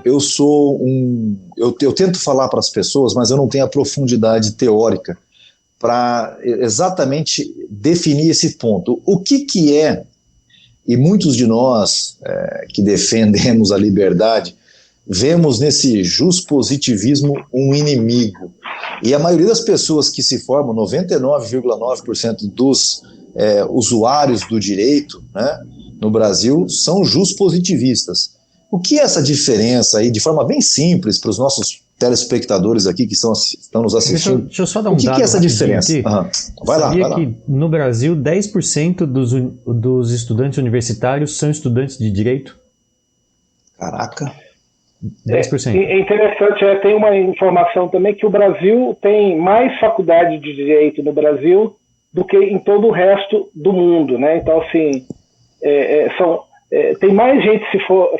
eu tento falar para as pessoas, mas eu não tenho a profundidade teórica para exatamente definir esse ponto. O que é, e muitos de nós que defendemos a liberdade, vemos nesse juspositivismo um inimigo. E a maioria das pessoas que se formam, 99,9% dos usuários do direito, né, no Brasil, são juspositivistas. O que é essa diferença aí, de forma bem simples, para os nossos telespectadores aqui que estão nos assistindo? Deixa eu só dar um dado. O que é essa diferença? Aqui. Vai lá. Sabia que no Brasil 10% dos estudantes universitários são estudantes de direito? Caraca. 10%. É interessante, tem uma informação também que o Brasil tem mais faculdade de direito no Brasil do que em todo o resto do mundo, né? Então, assim, tem mais gente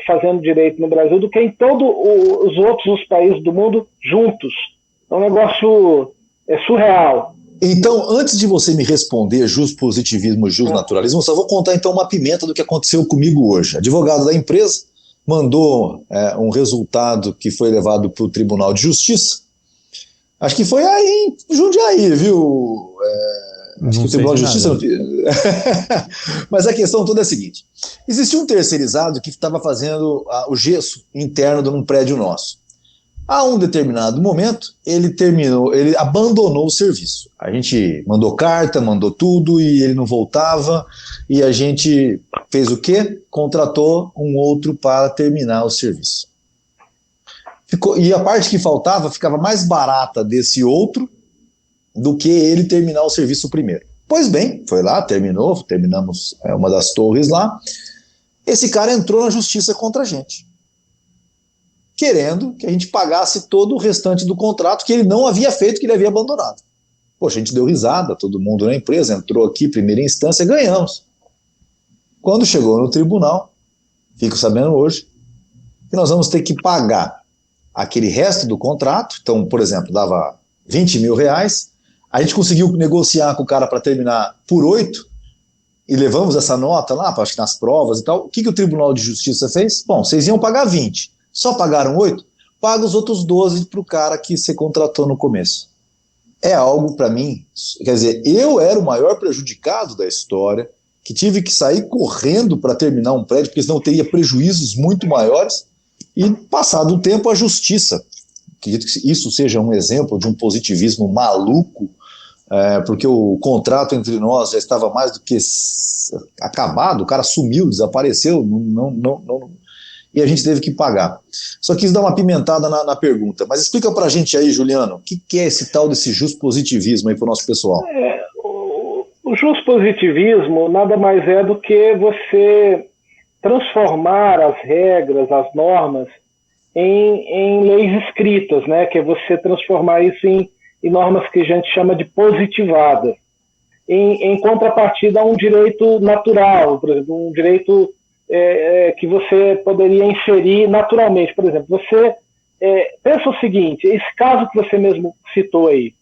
fazendo direito no Brasil do que em todos os outros países do mundo juntos. É um negócio surreal. Então, antes de você me responder juspositivismo, justnaturalismo, só vou contar então uma pimenta do que aconteceu comigo hoje. Advogado da empresa mandou um resultado que foi levado para o Tribunal de Justiça. Acho que foi aí em Jundiaí, viu? Acho que o Tribunal de Justiça... Mas a questão toda é a seguinte. Existia um terceirizado que estava fazendo o gesso interno de um prédio nosso. A um determinado momento, ele abandonou o serviço. A gente mandou carta, mandou tudo, e ele não voltava, e a gente fez o quê? Contratou um outro para terminar o serviço. E a parte que faltava ficava mais barata desse outro do que ele terminar o serviço primeiro. Pois bem, foi lá, terminamos uma das torres lá. Esse cara entrou na justiça contra a gente, querendo que a gente pagasse todo o restante do contrato que ele não havia feito, que ele havia abandonado. Poxa, a gente deu risada, todo mundo na empresa, entrou aqui, primeira instância, ganhamos. Quando chegou no tribunal, fico sabendo hoje, que nós vamos ter que pagar aquele resto do contrato. Então, por exemplo, dava 20 mil reais, a gente conseguiu negociar com o cara para terminar por 8, e levamos essa nota lá, acho que nas provas e tal. O que o Tribunal de Justiça fez? Bom, vocês iam pagar 20, só pagaram 8, paga os outros 12 para o cara que você contratou no começo. É algo para mim, quer dizer, eu era o maior prejudicado da história, que tive que sair correndo para terminar um prédio, porque senão eu teria prejuízos muito maiores, e passado o tempo a justiça, acredito que isso seja um exemplo de um positivismo maluco, porque o contrato entre nós já estava mais do que acabado, o cara sumiu, desapareceu, e a gente teve que pagar. Só quis dar uma pimentada na pergunta, mas explica pra gente aí, Juliano, o que é esse tal desse juspositivismo aí pro nosso pessoal? O juspositivismo nada mais é do que você transformar as regras, as normas, em leis escritas, né? Que é você transformar isso em normas que a gente chama de positivadas, em contrapartida a um direito natural, por exemplo, um direito que você poderia inserir naturalmente. Por exemplo, você pensa o seguinte, esse caso que você mesmo citou aí,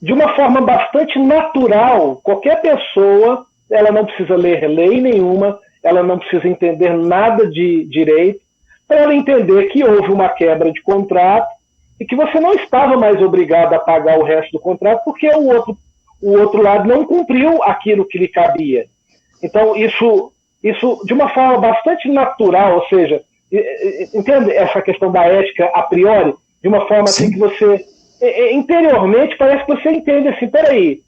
de uma forma bastante natural, qualquer pessoa, ela não precisa ler lei nenhuma, ela não precisa entender nada de direito, para ela entender que houve uma quebra de contrato e que você não estava mais obrigado a pagar o resto do contrato porque o outro lado não cumpriu aquilo que lhe cabia. Então, isso de uma forma bastante natural, ou seja, entende essa questão da ética a priori? De uma forma assim que você, interiormente, parece que você entende assim, peraí,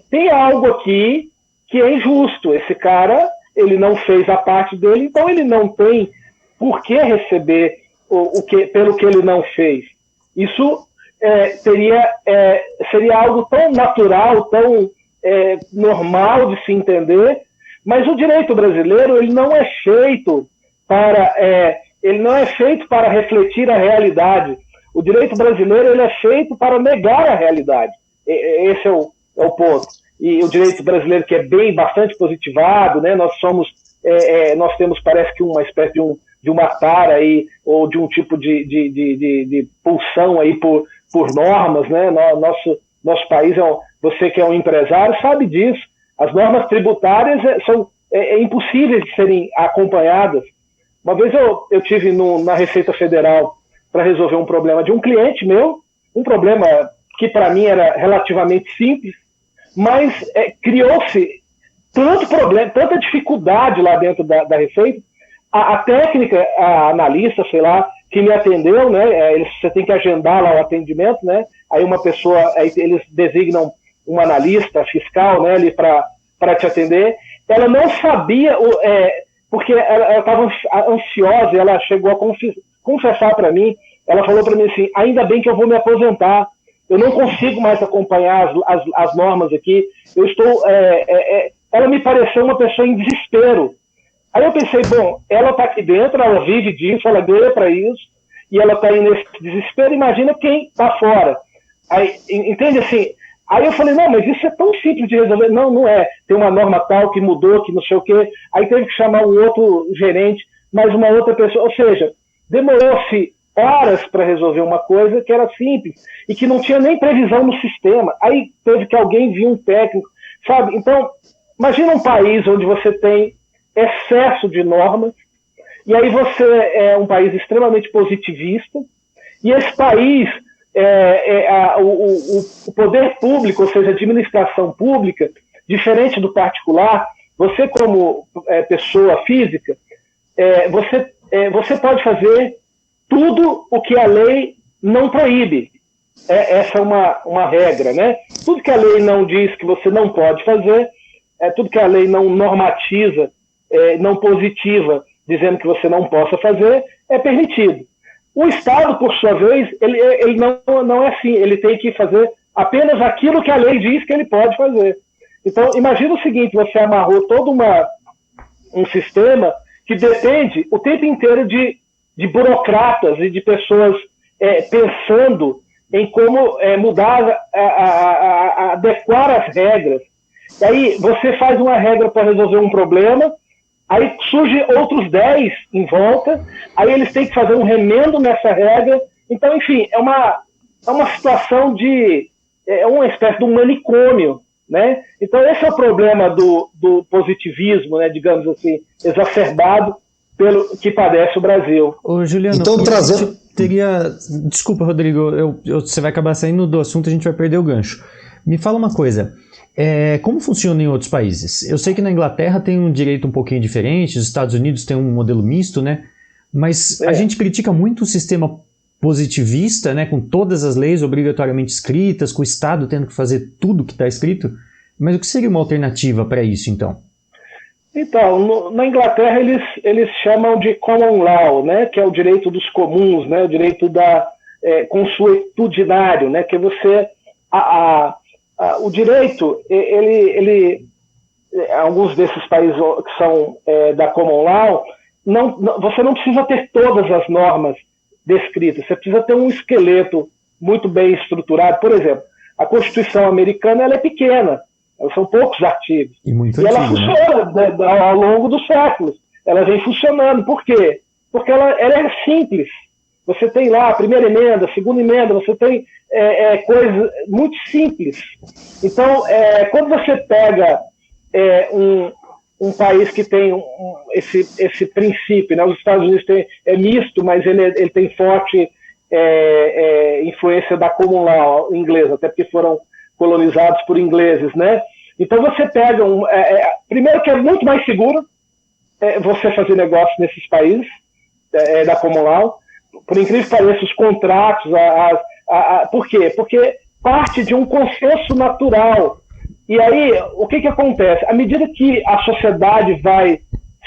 tem algo aqui que é injusto. Esse cara, ele não fez a parte dele, então ele não tem por que receber pelo que ele não fez. Isso seria algo tão natural, tão normal de se entender, mas o direito brasileiro ele não é feito para refletir a realidade. O direito brasileiro ele é feito para negar a realidade. Esse é o ponto. E o direito brasileiro que é bastante positivado, né? Nós temos, parece que uma espécie de uma tara aí, ou de um tipo de pulsão aí por normas, né? Nosso país, você que é um empresário sabe disso. As normas tributárias são impossíveis de serem acompanhadas. Uma vez eu tive na Receita Federal para resolver um problema de um cliente meu, um problema que para mim era relativamente simples, mas criou-se tanto problema, tanta dificuldade lá dentro da Receita. A técnica, a analista, sei lá, que me atendeu, né? Você tem que agendar lá o atendimento, né? Aí uma pessoa, aí eles designam um analista fiscal, né, ali para te atender. Ela não sabia, porque ela estava ansiosa, ela chegou a confessar para mim, ela falou para mim assim, ainda bem que eu vou me aposentar, eu não consigo mais acompanhar as normas aqui, eu estou... ela me pareceu uma pessoa em desespero. Aí eu pensei, bom, ela está aqui dentro, ela vive disso, ela ganha para isso, e ela está aí nesse desespero, imagina quem está fora. Aí, entende assim? Aí eu falei, não, mas isso é tão simples de resolver. Não, não é. Tem uma norma tal que mudou, que não sei o quê. Aí teve que chamar um outro gerente, mais uma outra pessoa. Ou seja, demorou-se horas para resolver uma coisa que era simples e que não tinha nem previsão no sistema. Aí teve que alguém vir, um técnico, sabe? Então, imagina um país onde você tem excesso de normas, e aí você é um país extremamente positivista, e esse país, o poder público, ou seja, a administração pública, diferente do particular, você como pessoa física, você pode fazer tudo o que a lei não proíbe. Essa é uma regra, né? Tudo que a lei não diz que você não pode fazer, tudo que a lei não normatiza, não positiva, dizendo que você não possa fazer, é permitido. O Estado, por sua vez, ele não é assim, ele tem que fazer apenas aquilo que a lei diz que ele pode fazer. Então, imagina o seguinte, você amarrou todo um sistema que depende o tempo inteiro de burocratas e de pessoas pensando em como mudar, adequar as regras. E aí você faz uma regra para resolver um problema, aí surge outros 10 em volta, aí eles têm que fazer um remendo nessa regra. Então, enfim, é uma situação uma espécie de um manicômio, né? Então, esse é o problema do positivismo, né, digamos assim, exacerbado pelo que padece o Brasil. Ô, Juliano, então, trazendo... Desculpa, Rodrigo, você vai acabar saindo do assunto, a gente vai perder o gancho. Me fala uma coisa, como funciona em outros países? Eu sei que na Inglaterra tem um direito um pouquinho diferente, os Estados Unidos tem um modelo misto, né? Mas a gente critica muito o sistema positivista, né, com todas as leis obrigatoriamente escritas, com o Estado tendo que fazer tudo que está escrito. Mas o que seria uma alternativa para isso, então? Então, na Inglaterra eles chamam de common law, né, que é o direito dos comuns, né, o direito consuetudinário, né, que você... o direito, alguns desses países que são da common law, você não precisa ter todas as normas descritas, você precisa ter um esqueleto muito bem estruturado. Por exemplo, a Constituição americana ela é pequena, são poucos artigos, e ela funciona, né, ao longo dos séculos, ela vem funcionando. Por quê? Porque ela é simples. Você tem lá a primeira emenda, a segunda emenda, você tem coisas muito simples. Então, quando você pega um país que tem esse princípio, né? Os Estados Unidos é misto, mas ele tem forte influência da common law inglesa, até porque foram colonizados por ingleses, né? Então você pega primeiro que é muito mais seguro você fazer negócio nesses países da common law. Por incrível que pareça, os contratos, por quê? Porque parte de um consenso natural. E aí, o que acontece? À medida que a sociedade vai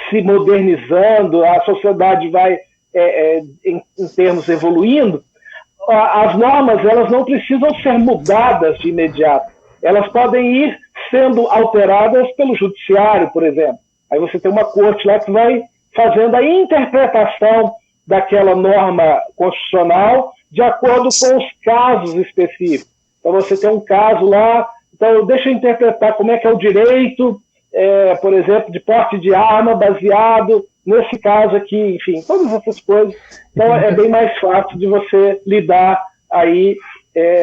se modernizando, a sociedade vai, em termos, evoluindo, as normas elas não precisam ser mudadas de imediato. Elas podem ir sendo alteradas pelo judiciário, por exemplo. Aí você tem uma corte lá que vai fazendo a interpretação daquela norma constitucional de acordo com os casos específicos. Então você tem um caso lá, então deixa eu interpretar como é que é o direito, por exemplo, de porte de arma baseado nesse caso aqui, enfim, todas essas coisas. Então é bem mais fácil de você lidar aí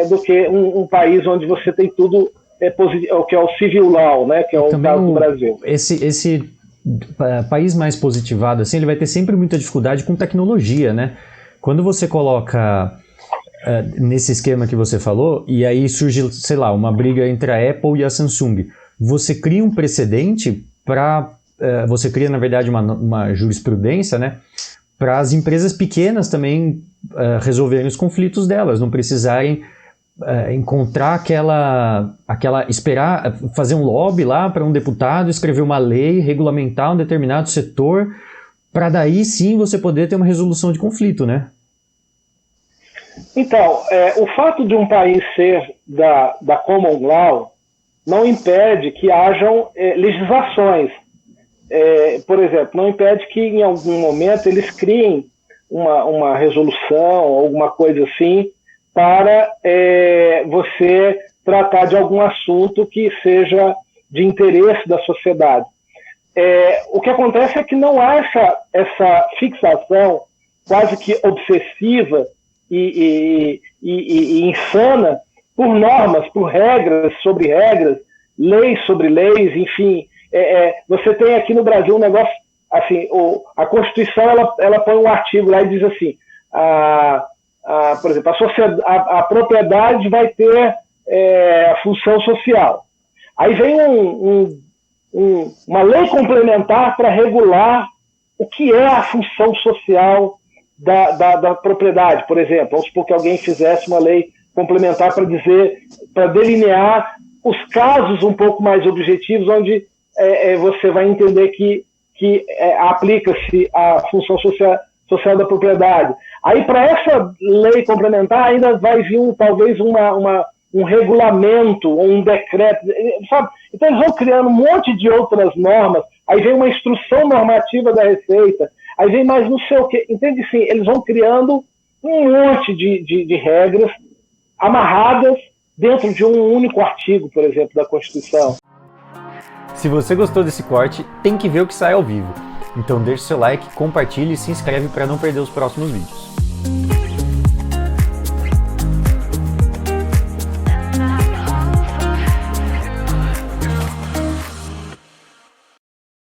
do que um país onde você tem tudo, o que é o civil law, né, que é o caso do Brasil. país mais positivado, assim, ele vai ter sempre muita dificuldade com tecnologia, né? Quando você coloca nesse esquema que você falou, e aí surge, sei lá, uma briga entre a Apple e a Samsung, você cria um precedente você cria, na verdade, uma jurisprudência, né? Para as empresas pequenas também resolverem os conflitos delas, não precisarem encontrar esperar fazer um lobby lá para um deputado escrever uma lei, regulamentar um determinado setor, para daí sim você poder ter uma resolução de conflito, né? Então, o fato de um país ser da common law não impede que hajam legislações. Por exemplo, não impede que em algum momento eles criem uma resolução, alguma coisa assim, para você tratar de algum assunto que seja de interesse da sociedade. O que acontece é que não há essa fixação quase que obsessiva e insana por normas, por regras sobre regras, leis sobre leis, enfim. Você tem aqui no Brasil um negócio, assim, a Constituição ela põe um artigo lá e diz assim, por exemplo, a propriedade vai ter função social. Aí vem uma lei complementar para regular o que é a função social da propriedade, por exemplo. Vamos supor que alguém fizesse uma lei complementar para delinear os casos um pouco mais objetivos, onde você vai entender que aplica-se a função social da propriedade. Aí, para essa lei complementar, ainda vai vir talvez um regulamento ou um decreto, sabe? Então, eles vão criando um monte de outras normas, aí vem uma instrução normativa da Receita, aí vem mais não sei o quê. Entende? Sim, eles vão criando um monte de regras amarradas dentro de um único artigo, por exemplo, da Constituição. Se você gostou desse corte, tem que ver o que sai ao vivo. Então deixe seu like, compartilhe e se inscreve para não perder os próximos vídeos.